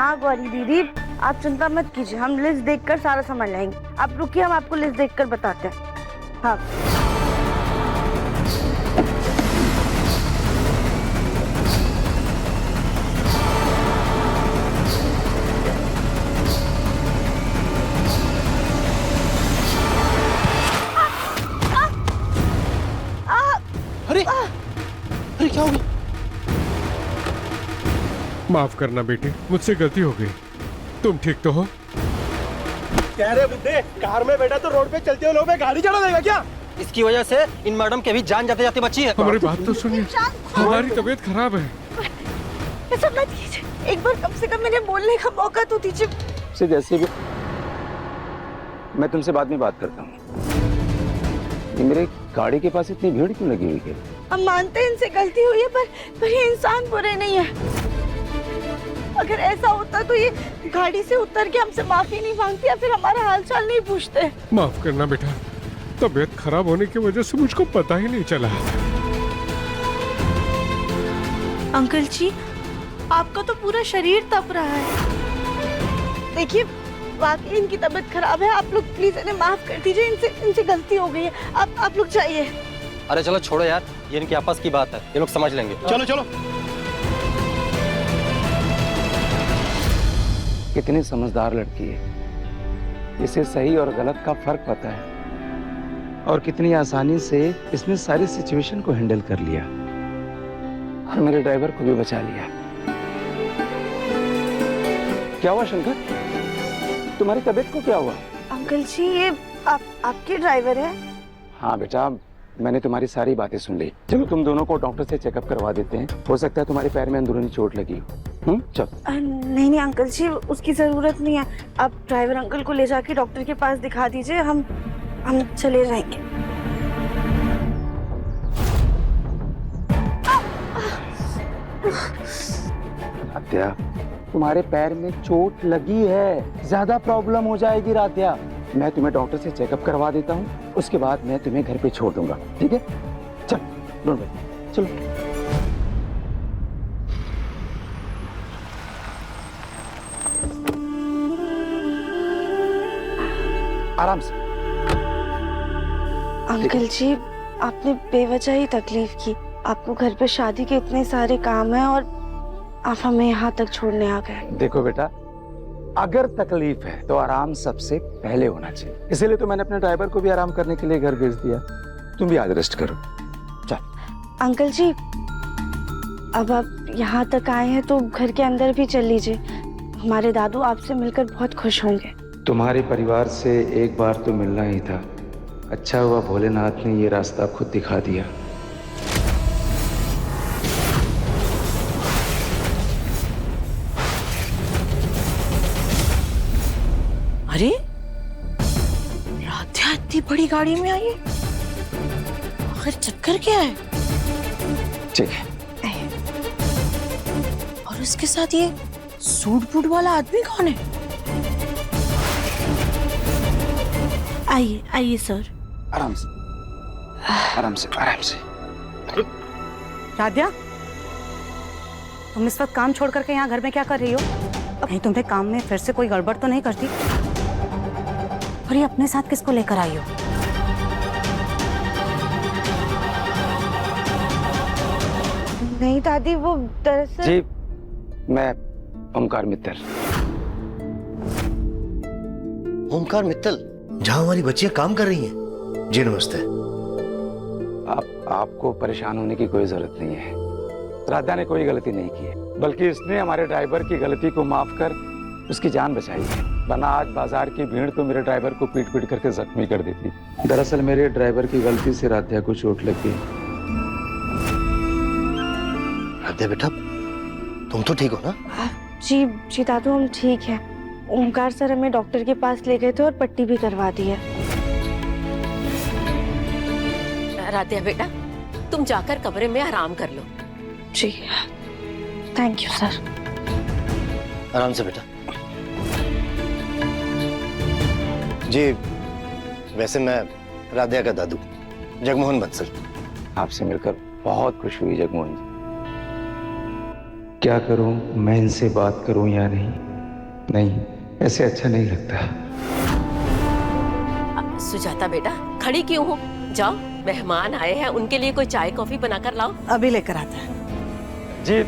हाँ गौरी दीदी, आप चिंता मत कीजिए, हम लिस्ट देखकर सारा सामान लाएंगे। आप रुकिए, हम आपको लिस्ट देखकर बताते हैं। हाँ अरे अरे क्या हो गया? माफ करना बेटे, मुझसे गलती हो गई। तुम ठीक तो हो? कह रहे बुड्ढे, कार में बैठा तो रोड पे चलते हुए लोगों पे गाड़ी चढ़ा देगा क्या? इसकी वजह से इन मैडम के भी जान जाते जाते बची है। हमारी बात तो सुनिए, हमारी तबीयत खराब है। ऐसा मत कीजिए, एक बार कम से कम मुझे बोलने का मौका तो दीजिए। से जैसे भी मैं तुमसे बाद में बात करता हूँ। ये मेरे गाड़ी के पास इतनी भीड़ क्यों लगी हुई है? हम मानते हैं इनसे गलती हुई है, पर ये इंसान बुरे नहीं है। अगर ऐसा होता तो ये गाड़ी से उतर के हमसे माफी नहीं मांगती या फिर हमारा हालचाल नहीं पूछते। माफ करना बेटा, तबीयत खराब होने की वजह से मुझको पता ही नहीं चला। अंकल जी, आपका तो पूरा शरीर तप रहा है। देखिए, वाकई इनकी तबीयत खराब है। आप लोग प्लीज इन्हें माफ कर दीजिए, इनसे गलती हो गई है। आप लोग जाइए। अरे चलो छोड़ो यार, ये इनकी आपस की बात है, ये लोग समझ लेंगे। चलो चलो। कितनी समझदार लड़की है, इसे सही और गलत का फर्क पता है और कितनी आसानी से इसने सारी सिचुएशन को हैंडल कर लिया और मेरे ड्राइवर को भी बचा लिया। क्या हुआ शंकर, तुम्हारी तबीयत को क्या हुआ? अंकल जी, ये आपके ड्राइवर है? हाँ बेटा, मैंने तुम्हारी सारी बातें सुन ली। चलो तुम दोनों को डॉक्टर से चेकअप करवा देते हैं, हो सकता है तुम्हारे पैर में अंदरूनी चोट लगी हो। चलो। नहीं अंकल जी, उसकी जरूरत नहीं है। आप ड्राइवर अंकल को ले जाके डॉक्टर के पास दिखा दीजिए, हम चले जाएंगे। राध्या, तुम्हारे पैर में चोट लगी है, ज्यादा प्रॉब्लम हो जाएगी राध्या। मैं तुम्हें डॉक्टर से चेकअप करवा देता हूँ, उसके बाद मैं तुम्हें घर पे छोड़ दूंगा, ठीक है? चल, डोंट वरी, चलो। आराम से। अंकल जी, आपने बेवजह ही तकलीफ की। आपको घर पे शादी के इतने सारे काम हैं और आप हमें यहाँ तक छोड़ने आ गए। देखो बेटा, अगर तकलीफ है तो आराम सबसे पहले होना चाहिए, इसीलिए तो मैंने अपने ड्राइवर को भी आराम करने के लिए घर भेज दिया। तुम भी आज रेस्ट करो, चल। अंकल जी, अब आप यहाँ तक आए हैं तो घर के अंदर भी चल लीजिए। हमारे दादू आपसे मिलकर बहुत खुश होंगे। तुम्हारे परिवार से एक बार तो मिलना ही था, अच्छा हुआ भोलेनाथ ने ये रास्ता खुद दिखा दिया। अरे राध्या इतनी बड़ी गाड़ी में आई है, आखिर चक्कर क्या है? ठीक है। और उसके साथ ये सूट बूट वाला आदमी कौन है? आइए आइए सर। आराम से, आराम से, आराम से। राध्या, तुम इस वक्त काम छोड़ करके यहाँ घर में क्या कर रही हो? कहीं तुम्हें काम में फिर से कोई गड़बड़ तो नहीं करती? और ये अपने साथ किसको लेकर आई हो? नहीं दादी, वो दरअसल। जी, मैं ओमकार मित्तल। ओमकार मित्तल, जहाँ हमारी बच्चियां काम कर रही हैं। जी नमस्ते। आपको परेशान होने की कोई जरूरत नहीं है। राधा ने कोई गलती नहीं की है, बल्कि इसने हमारे ड्राइवर की गलती को माफ कर उसकी जान बचाई है, वरना आज बाजार की भीड़ तो मेरे ड्राइवर को पीट पीट करके जख्मी कर देती। दरअसल मेरे ड्राइवर की गलती से राधा को चोट लग गई। राधा बेटा, तुम तो ठीक हो ना? जी दादू, हम ठीक है। ओमकार सर हमें डॉक्टर के पास ले गए थे और पट्टी भी करवा दी है। राध्या बेटा, तुम जाकर कमरे में आराम कर लो। जी, थैंक यू सर। आराम से बेटा। जी, वैसे मैं राधा का दादू जगमोहन बंसल। आपसे मिलकर बहुत खुश हुई जगमोहन जी। क्या करूं, मैं इनसे बात करूं या नहीं? नहीं, ऐसे अच्छा नहीं लगता। सुजाता बेटा, खड़ी क्यों हो? जाओ, मेहमान आए हैं, उनके लिए कोई चाय कॉफी बनाकर लाओ। अभी लेकर आता है। जी,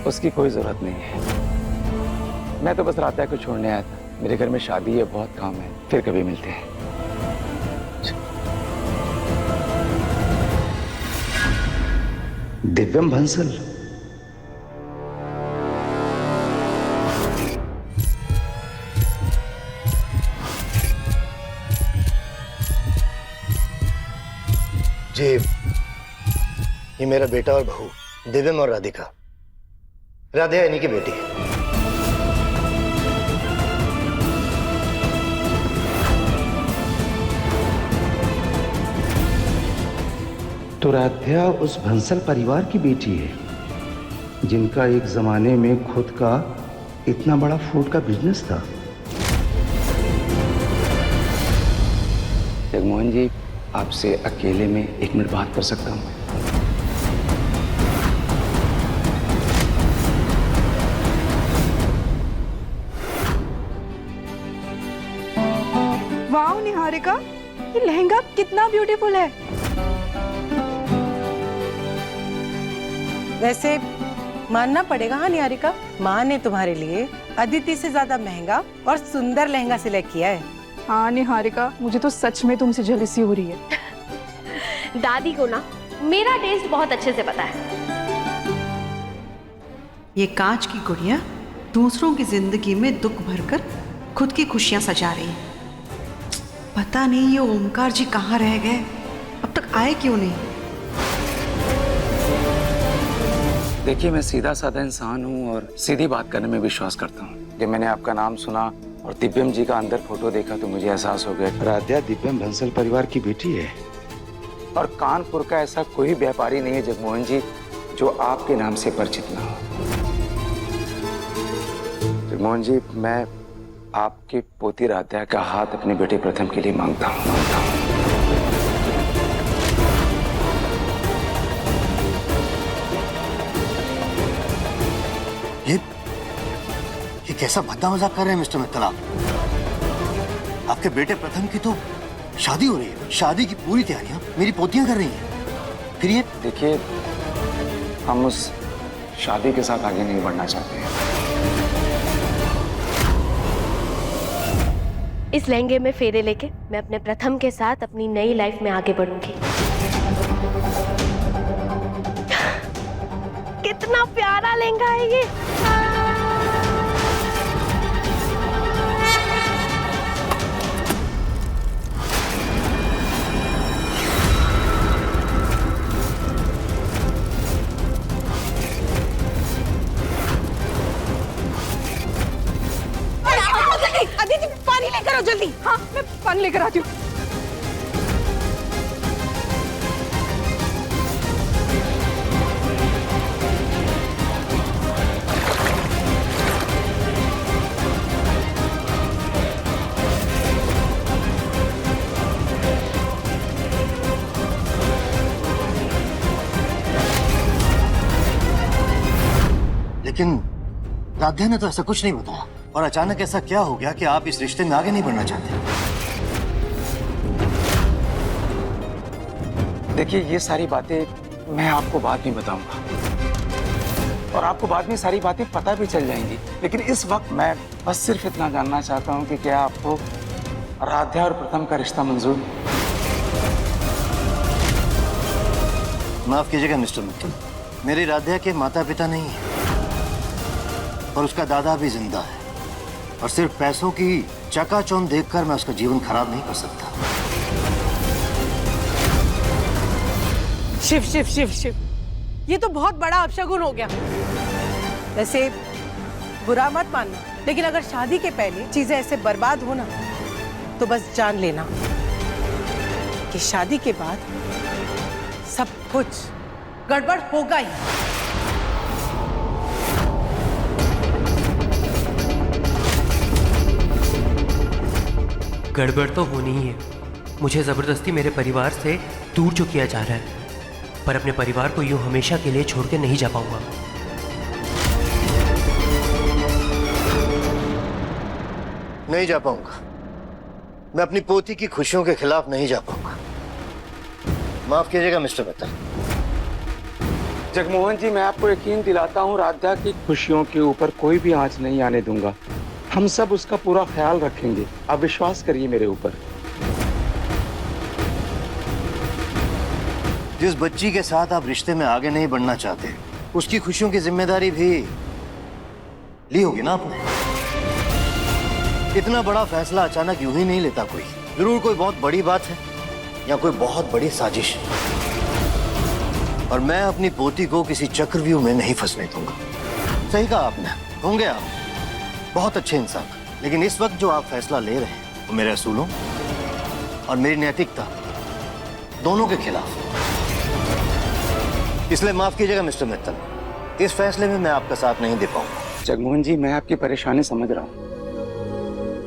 उसकी कोई जरूरत नहीं है। मैं तो बस राधा को छोड़ने आया था। मेरे घर में शादी है, बहुत काम है, फिर कभी मिलते हैं। दिव्यम बंसल, जी, ये मेरा बेटा और बहू दिव्यम और राधिका। राधिका इन्हीं की बेटी है। तो राध्या उस भंसल परिवार की बेटी है जिनका एक जमाने में खुद का इतना बड़ा फूड का बिजनेस था। जगमोहन जी, आपसे अकेले में 1 मिनट बात कर सकता हूँ? वाह निहारिका, ये लहंगा कितना ब्यूटीफुल है। वैसे मानना पड़ेगा हाँ निहारिका, माँ ने तुम्हारे लिए अदिति से ज्यादा महंगा और सुंदर लहंगा सिलेक्ट किया है। हाँ निहारिका, मुझे तो सच में तुमसे जेलसी हो रही है। दादी को ना मेरा टेस्ट बहुत अच्छे से पता है। ये कांच की गुड़िया दूसरों की जिंदगी में दुख भरकर खुद की खुशियां सजा रही है। पता नहीं ये ओमकार जी कहाँ रह गए, अब तक आए क्यों नहीं? देखिए, मैं सीधा साधा इंसान हूँ और सीधी बात करने में विश्वास करता हूँ। जब मैंने आपका नाम सुना और दिव्यम जी का अंदर फोटो देखा तो मुझे एहसास हो गया राध्या दिव्यम बंसल परिवार की बेटी है। और कानपुर का ऐसा कोई व्यापारी नहीं है जगमोहन जी जो आपके नाम से परिचित ना हो। जगमोहन जी, मैं आपकी पोती राध्या का हाथ अपने बेटे प्रथम के लिए मांगता हूँ। ये कैसा भद्दा मजाक कर रहे हैं मिस्टर मित्तल आप? आपके बेटे प्रथम की तो शादी हो रही है, शादी की पूरी तैयारियां मेरी पोतियां कर रही हैं। फिर ये देखिए, हम उस शादी के साथ आगे नहीं बढ़ना चाहते हैं। इस लहंगे में फेरे लेके मैं अपने प्रथम के साथ अपनी नई लाइफ में आगे बढ़ूंगी। कितना प्यारा लहंगा है ये। अदिति, पानी लेकर आओ जल्दी। हाँ, मैं पानी लेकर आती हूँ। लेकिन राध्या ने तो ऐसा कुछ नहीं बताया, और अचानक ऐसा क्या हो गया कि आप इस रिश्ते में आगे नहीं बढ़ना चाहते? देखिए, ये सारी बातें मैं आपको बाद में बताऊंगा और आपको बाद में सारी बातें पता भी चल जाएंगी। लेकिन इस वक्त मैं बस सिर्फ इतना जानना चाहता हूं कि क्या आपको राध्या और प्रथम का रिश्ता मंजूर? माफ कीजिएगा मिस्टर मित्तल, मेरी राध्या के माता पिता नहीं है और उसका दादा भी जिंदा है, और सिर्फ पैसों की चकाचौंध देखकर मैं उसका जीवन खराब नहीं कर सकता। शिव शिव शिव शिव, ये तो बहुत बड़ा अपशगुन हो गया। वैसे बुरा मत मानना, लेकिन अगर शादी के पहले चीजें ऐसे बर्बाद हो ना, तो बस जान लेना कि शादी के बाद सब कुछ गड़बड़ होगा ही। गड़बड़ तो होनी ही है। मुझे ज़बरदस्ती मेरे परिवार से दूर जो किया जा रहा है, पर अपने परिवार को यूं हमेशा के लिए छोड़ के नहीं जा पाऊंगा। नहीं जा पाऊंगा। मैं अपनी पोती की खुशियों के खिलाफ नहीं जा पाऊंगा। माफ कीजिएगा मिस्टर मित्तल। जगमोहन जी, मैं आपको यकीन दिलाता हूँ, राधा की खुशियों के ऊपर कोई भी आंच नहीं आने दूंगा। हम सब उसका पूरा ख्याल रखेंगे, आप विश्वास करिए मेरे ऊपर। जिस बच्ची के साथ आप रिश्ते में आगे नहीं बढ़ना चाहते, उसकी खुशियों की जिम्मेदारी भी ली होगी ना आपने। इतना बड़ा फैसला अचानक यूं ही नहीं लेता कोई। जरूर कोई बहुत बड़ी बात है या कोई बहुत बड़ी साजिश। और मैं अपनी पोती को किसी चक्रव्यूह में नहीं फंसने दूंगा। सही कहा आपने, होंगे आप बहुत अच्छे इंसान, लेकिन इस वक्त जो आप फैसला ले रहे हैं वो मेरे असूलों और मेरी नैतिकता दोनों के खिलाफ। इसलिए माफ कीजिएगा मिस्टर मित्तल, इस फैसले में मैं आपका साथ नहीं दे पाऊंगा। जगमोहन जी, मैं आपकी परेशानी समझ रहा हूँ।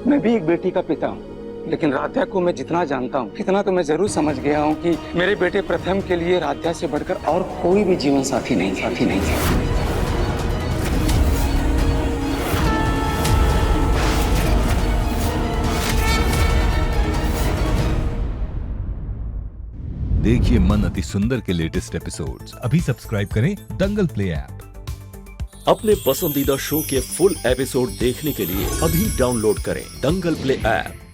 मैं भी एक बेटी का पिता हूँ, लेकिन राधा को मैं जितना जानता हूँ, इतना तो मैं जरूर समझ गया हूँ कि मेरे बेटे प्रथम के लिए राधा से बढ़कर और कोई भी जीवन साथी नहीं था। देखिए मन अति सुंदर के लेटेस्ट एपिसोड्स अभी सब्सक्राइब करें दंगल प्ले ऐप। अपने पसंदीदा शो के फुल एपिसोड देखने के लिए अभी डाउनलोड करें दंगल प्ले ऐप।